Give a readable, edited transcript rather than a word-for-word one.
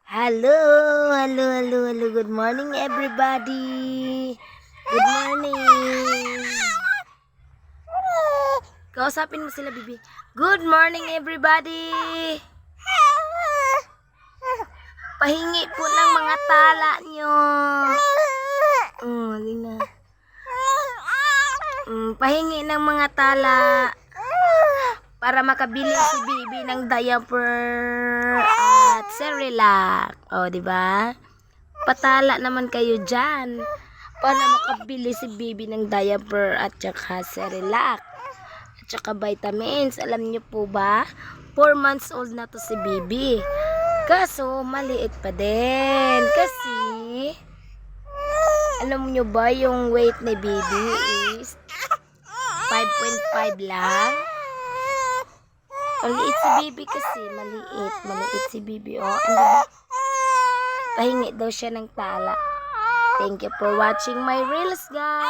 Hello, hello, hello, hello. Good morning, everybody. Good morning. Kausapin mo sila, Bibi. Good morning, everybody. Pahingi po ng mga tala nyo. Lina. Pahingi ng mga tala para makabili si Bibi ng diaper at Cerelac. Di ba? Patala naman kayo diyan para makabili si Bibi ng diaper at saka Cerelac at saka vitamins. Alam niyo po ba? 4 months old na to si Bibi. Kaso maliit pa din kasi alam niyo ba yung weight ni Bibi is 5.5 lang. Maliit si Bibi kasi, maliit si Bibi. Pahingi daw siya ng tala. Thank you for watching my reels, guys.